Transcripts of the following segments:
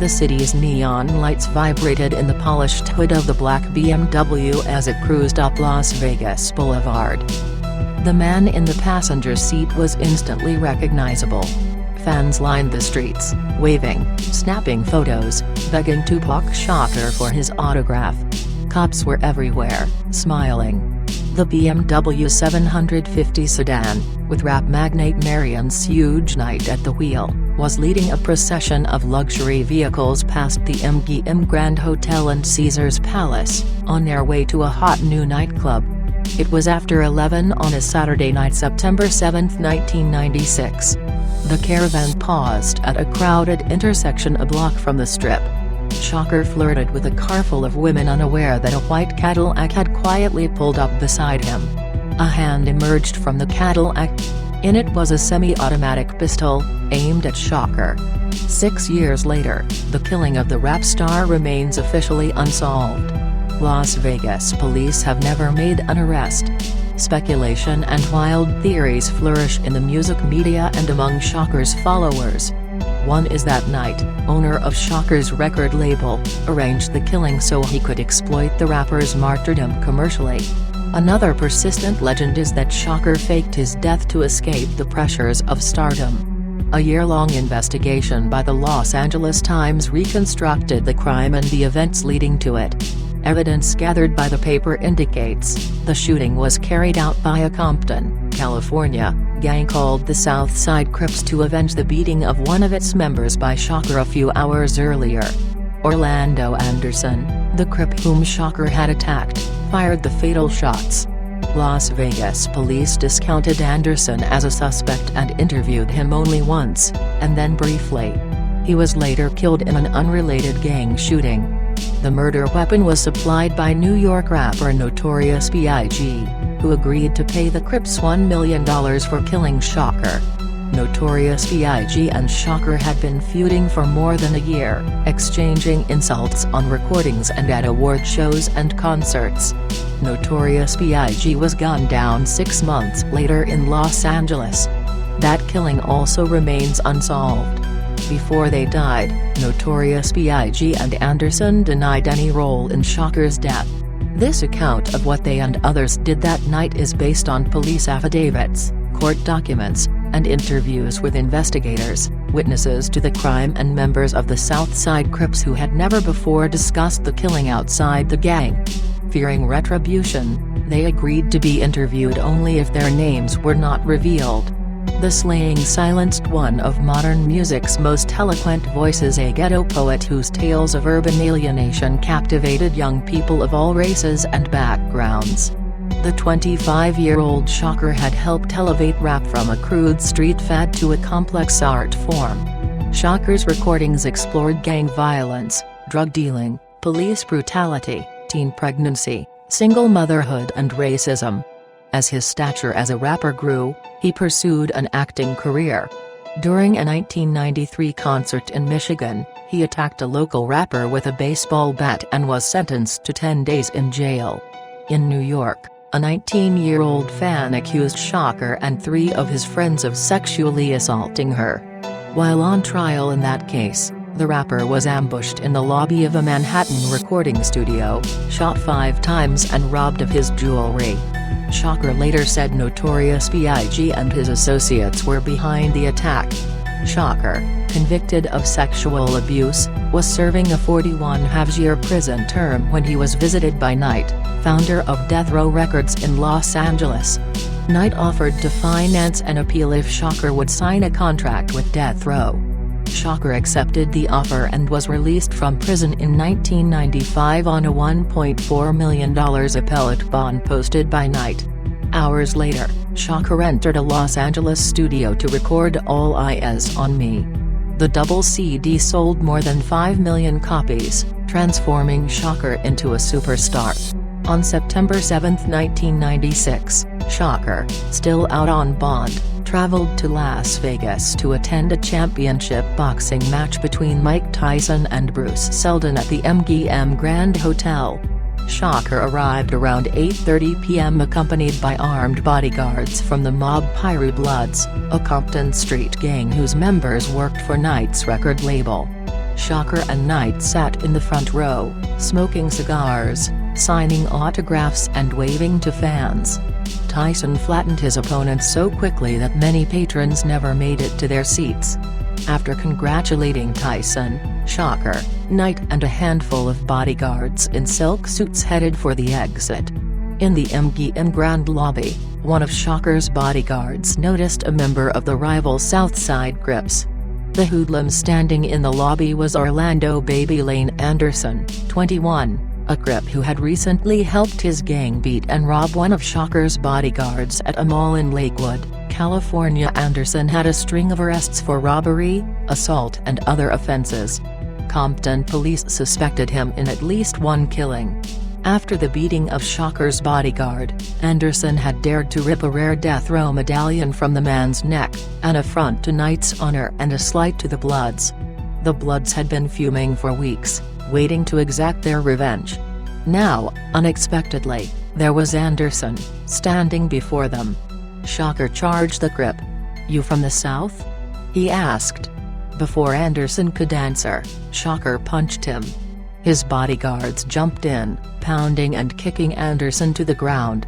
The city's neon lights vibrated in the polished hood of the black BMW as it cruised up Las Vegas Boulevard. The man in the passenger seat was instantly recognizable. Fans lined the streets, waving, snapping photos, begging Tupac Shakur for his autograph. Cops were everywhere, smiling. The BMW 750 sedan, with rap magnate Marion Suge Knight at the wheel, was leading a procession of luxury vehicles past the MGM Grand Hotel and Caesars Palace, on their way to a hot new nightclub. It was after 11 on a Saturday night, September 7, 1996. The caravan paused at a crowded intersection a block from the Strip. Shakur flirted with a car full of women, unaware that a white Cadillac had quietly pulled up beside him. A hand emerged from the Cadillac. In it was a semi-automatic pistol, aimed at Shakur. 6 years later, the killing of the rap star remains officially unsolved. Las Vegas police have never made an arrest. Speculation and wild theories flourish in the music media and among Shakur's followers. One is that Knight, owner of Shakur's record label, arranged the killing so he could exploit the rapper's martyrdom commercially. Another persistent legend is that Shakur faked his death to escape the pressures of stardom. A year-long investigation by the Los Angeles Times reconstructed the crime and the events leading to it. Evidence gathered by the paper indicates the shooting was carried out by a Compton, California, gang called the South Side Crips to avenge the beating of one of its members by Shakur a few hours earlier. Orlando Anderson, the Crip whom Shakur had attacked, fired the fatal shots. Las Vegas police discounted Anderson as a suspect and interviewed him only once, and then briefly. He was later killed in an unrelated gang shooting. The murder weapon was supplied by New York rapper Notorious B.I.G., who agreed to pay the Crips $1 million for killing Shakur. Notorious B.I.G. and Shakur had been feuding for more than a year, exchanging insults on recordings and at award shows and concerts. Notorious B.I.G. was gunned down 6 months later in Los Angeles. That killing also remains unsolved. Before they died, Notorious B.I.G. and Anderson denied any role in Shakur's death. This account of what they and others did that night is based on police affidavits, court documents, and interviews with investigators, witnesses to the crime and members of the South Side Crips who had never before discussed the killing outside the gang. Fearing retribution, they agreed to be interviewed only if their names were not revealed. The slaying silenced one of modern music's most eloquent voices, a ghetto poet whose tales of urban alienation captivated young people of all races and backgrounds. The 25-year-old Shakur had helped elevate rap from a crude street fad to a complex art form. Shakur's recordings explored gang violence, drug dealing, police brutality, teen pregnancy, single motherhood and racism. As his stature as a rapper grew, he pursued an acting career. During a 1993 concert in Michigan, he attacked a local rapper with a baseball bat and was sentenced to 10 days in jail. In New York, a 19-year-old fan accused Shakur and 3 of his friends of sexually assaulting her. While on trial in that case, the rapper was ambushed in the lobby of a Manhattan recording studio, shot 5 times and robbed of his jewelry. Shakur later said Notorious B.I.G. and his associates were behind the attack. Shakur, convicted of sexual abuse, was serving a 41-half-year prison term when he was visited by Knight, founder of Death Row Records in Los Angeles. Knight offered to finance an appeal if Shakur would sign a contract with Death Row. Shakur accepted the offer and was released from prison in 1995 on a $1.4 million appellate bond posted by Knight. Hours later, Shakur entered a Los Angeles studio to record All Eyes on Me. The double CD sold more than 5 million copies, transforming Shakur into a superstar. On September 7, 1996, Shakur, still out on bond, traveled to Las Vegas to attend a championship boxing match between Mike Tyson and Bruce Seldon at the MGM Grand Hotel. Shakur arrived around 8:30 p.m. accompanied by armed bodyguards from the mob Piru Bloods, a Compton street gang whose members worked for Knight's record label. Shocker and Knight sat in the front row, smoking cigars, signing autographs and waving to fans. Tyson flattened his opponent so quickly that many patrons never made it to their seats. After congratulating Tyson, Shocker, Knight and a handful of bodyguards in silk suits headed for the exit. In the MGM Grand Lobby, one of Shocker's bodyguards noticed a member of the rival Southside Crips. The hoodlum standing in the lobby was Orlando "Baby Lane" Anderson, 21, a Crip who had recently helped his gang beat and rob one of Shocker's bodyguards at a mall in Lakewood, California. Anderson had a string of arrests for robbery, assault and other offenses. Compton police suspected him in at least one killing. After the beating of Shocker's bodyguard, Anderson had dared to rip a rare death row medallion from the man's neck, an affront to Knight's honor and a slight to the Bloods. The Bloods had been fuming for weeks, waiting to exact their revenge. Now, unexpectedly, there was Anderson, standing before them. Shocker charged the Crip. "You from the South?" he asked. Before Anderson could answer, Shocker punched him. His bodyguards jumped in, pounding and kicking Anderson to the ground.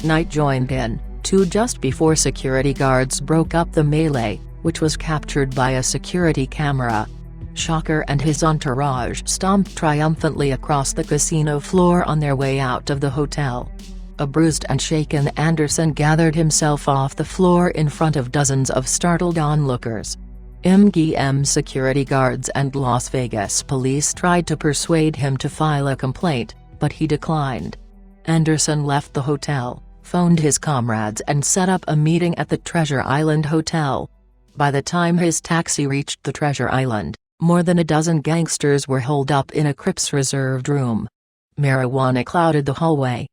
Knight joined in, too, just before security guards broke up the melee, which was captured by a security camera. Shocker and his entourage stomped triumphantly across the casino floor on their way out of the hotel. A bruised and shaken Anderson gathered himself off the floor in front of dozens of startled onlookers. MGM security guards and Las Vegas police tried to persuade him to file a complaint, but he declined. Anderson left the hotel, phoned his comrades and set up a meeting at the Treasure Island Hotel. By the time his taxi reached the Treasure Island, more than a dozen gangsters were holed up in a Crips reserved room. Marijuana clouded the hallway.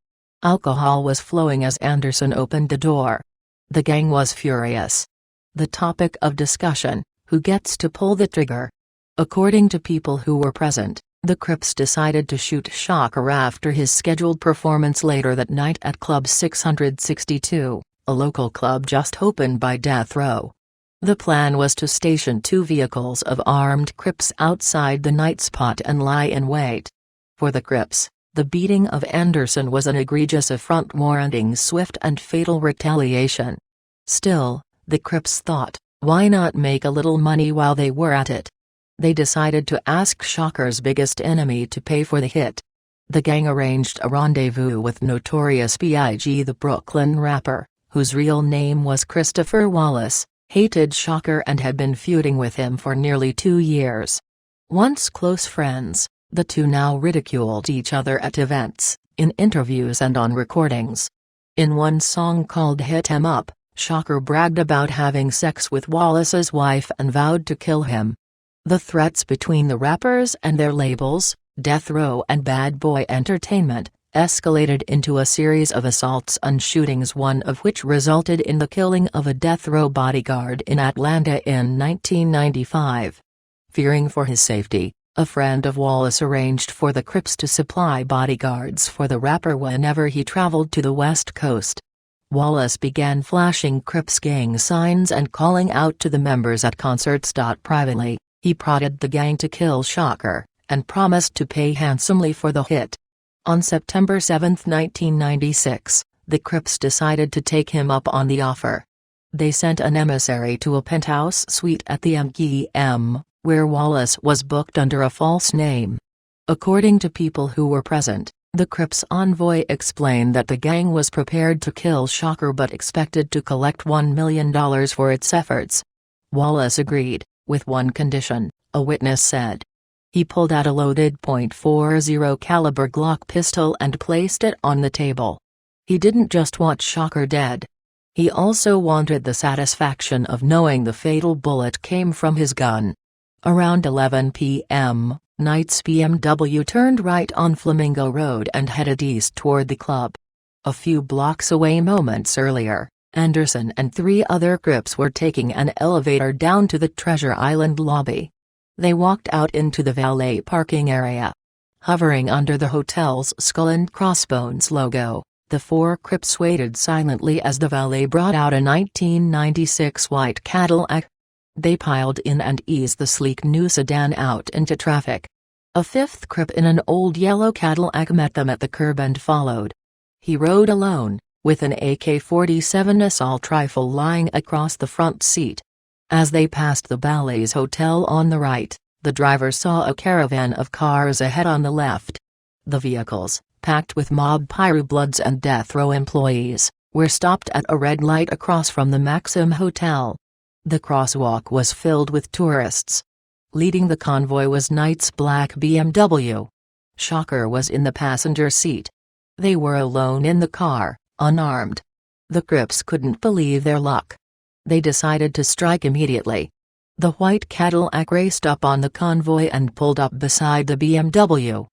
Alcohol was flowing as Anderson opened the door. The gang was furious. The topic of discussion: who gets to pull the trigger? According to people who were present, the Crips decided to shoot Shocker after his scheduled performance later that night at Club 662, a local club just opened by Death Row. The plan was to station 2 vehicles of armed Crips outside the night spot and lie in wait. For the Crips, the beating of Anderson was an egregious affront warranting swift and fatal retaliation. Still, the Crips thought, why not make a little money while they were at it? They decided to ask Shocker's biggest enemy to pay for the hit. The gang arranged a rendezvous with Notorious B.I.G. The Brooklyn rapper, whose real name was Christopher Wallace, hated Shocker and had been feuding with him for nearly 2 years. Once close friends, the two now ridiculed each other at events, in interviews and on recordings. In one song called "Hit 'Em Up," Shocker bragged about having sex with Wallace's wife and vowed to kill him. The threats between the rappers and their labels, Death Row and Bad Boy Entertainment, escalated into a series of assaults and shootings, one of which resulted in the killing of a Death Row bodyguard in Atlanta in 1995. Fearing for his safety, a friend of Wallace arranged for the Crips to supply bodyguards for the rapper whenever he traveled to the West Coast. Wallace began flashing Crips gang signs and calling out to the members at concerts. Privately, he prodded the gang to kill Shocker, and promised to pay handsomely for the hit. On September 7, 1996, the Crips decided to take him up on the offer. They sent an emissary to a penthouse suite at the MGM, where Wallace was booked under a false name. According to people who were present, the Crips envoy explained that the gang was prepared to kill Shocker but expected to collect $1 million for its efforts. Wallace agreed, with one condition, a witness said. He pulled out a loaded .40 caliber Glock pistol and placed it on the table. He didn't just want Shocker dead. He also wanted the satisfaction of knowing the fatal bullet came from his gun. Around 11 p.m., Knight's BMW turned right on Flamingo Road and headed east toward the club. A few blocks away moments earlier, Anderson and 3 other Crips were taking an elevator down to the Treasure Island lobby. They walked out into the valet parking area. Hovering under the hotel's Skull and Crossbones logo, the 4 Crips waited silently as the valet brought out a 1996 white Cadillac. They piled in and eased the sleek new sedan out into traffic. A fifth Crip in an old yellow Cadillac met them at the curb and followed. He rode alone, with an AK-47 assault rifle lying across the front seat. As they passed the Bally's Hotel on the right, the driver saw a caravan of cars ahead on the left. The vehicles, packed with mob pyrobloods and death row employees, were stopped at a red light across from the Maxim Hotel. The crosswalk was filled with tourists. Leading the convoy was Knight's black BMW. Shocker was in the passenger seat. They were alone in the car, unarmed. The Crips couldn't believe their luck. They decided to strike immediately. The white Cadillac raced up on the convoy and pulled up beside the BMW.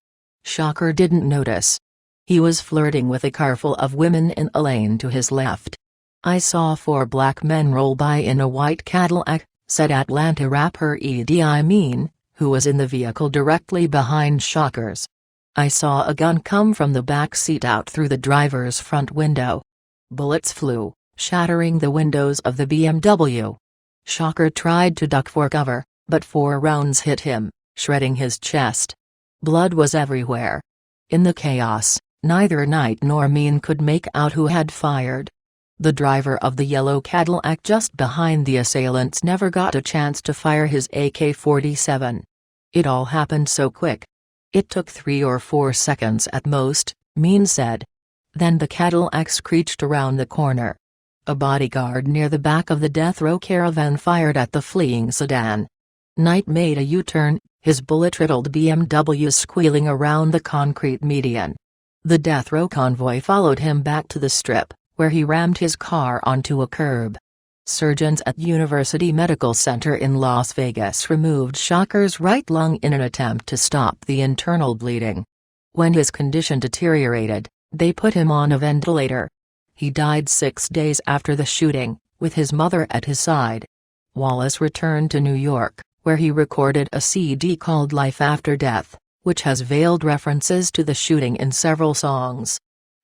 Shocker didn't notice. He was flirting with a car full of women in a lane to his left. "I saw 4 black men roll by in a white Cadillac," said Atlanta rapper Idi Amin, who was in the vehicle directly behind Shocker's. "I saw a gun come from the back seat out through the driver's front window. Bullets flew, shattering the windows of the BMW. Shocker tried to duck for cover, but 4 rounds hit him, shredding his chest. Blood was everywhere. In the chaos, neither Knight nor Mean could make out who had fired. The driver of the yellow Cadillac just behind the assailants never got a chance to fire his AK-47. It all happened so quick. It took 3 or 4 seconds at most," Mean said. Then the Cadillac screeched around the corner. A bodyguard near the back of the death row caravan fired at the fleeing sedan. Knight made a U-turn, his bullet-riddled BMW squealing around the concrete median. The death row convoy followed him back to the Strip, where he rammed his car onto a curb. Surgeons at University Medical Center in Las Vegas removed Shocker's right lung in an attempt to stop the internal bleeding. When his condition deteriorated, they put him on a ventilator. He died 6 days after the shooting, with his mother at his side. Wallace returned to New York, where he recorded a CD called Life After Death, which has veiled references to the shooting in several songs.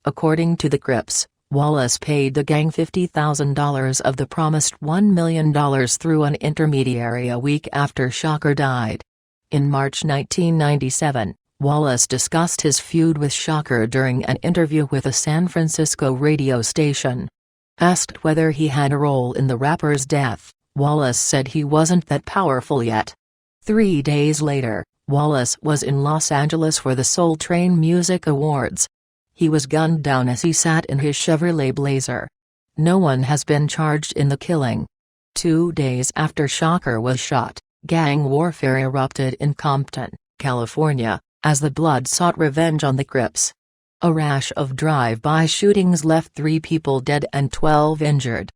According to the Crips, Wallace paid the gang $50,000 of the promised $1 million through an intermediary a week after Shocker died. In March 1997, Wallace discussed his feud with Shocker during an interview with a San Francisco radio station. Asked whether he had a role in the rapper's death, Wallace said he wasn't that powerful yet. 3 days later, Wallace was in Los Angeles for the Soul Train Music Awards. He was gunned down as he sat in his Chevrolet Blazer. No one has been charged in the killing. 2 days after Shocker was shot, gang warfare erupted in Compton, California, as the Bloods sought revenge on the Crips. A rash of drive-by shootings left 3 people dead and 12 injured.